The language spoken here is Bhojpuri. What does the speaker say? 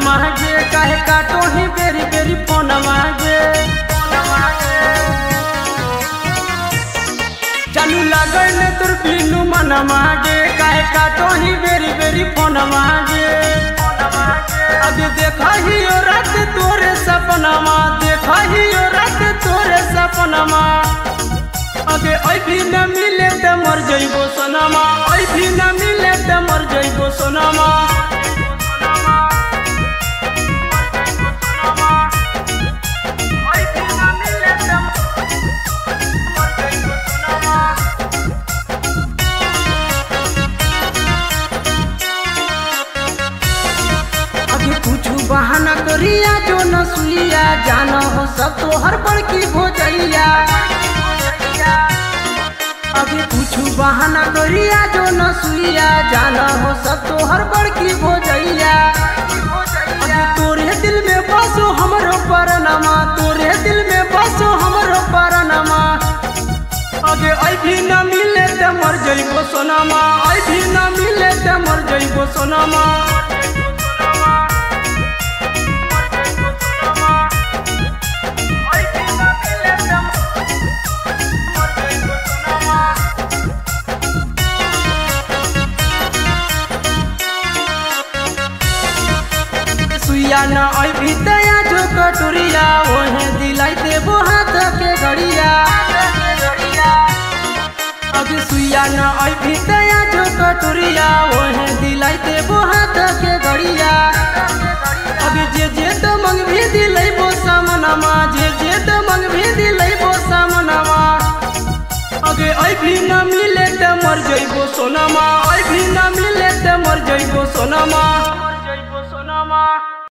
मांगे काहे काटो ही बेरी बेरी फोन मांगे चालू लगन तुर बिनु मन मांगे काहे काटो ही बेरी बेरी फोन मांगे अभी देखा ही ओ रात तोरे सपनमा देखा ही ओ रात तोरे सपनमा अगे अभी न मिले त मर जइबो सोनमा अभी न मिले त मर जइबो सोनमा बहाना करिया जो न सुइया जाना हो सब तो हर बड़की भोजैया अभी कुछ बहाना करिया जो न सुइया जाना हो सब तो हर बड़की भोजैया अभी तोरे दिल में बसो हमरो परनमा तोरे दिल में बसो हमरो परनमा अगे अभी न मिले त मर जइबो सोनमा अभी न मिले त मर जइबो सोनमा सुइया न अभी दया जो कटोरिया ओहे दिलाई देबो हाथ के घड़िया अभी सुइया न अभी दया जो कटोरिया ओहे दिलाई देबो हाथ के घड़िया अभी जे तो मंग भी दिलैबो सामनमा जे तो मंग भी दिलैबो सामनमा अगे अभी न मिले त मर जइबो सोनमा अभी न मिले त मर जइबो सोनमा।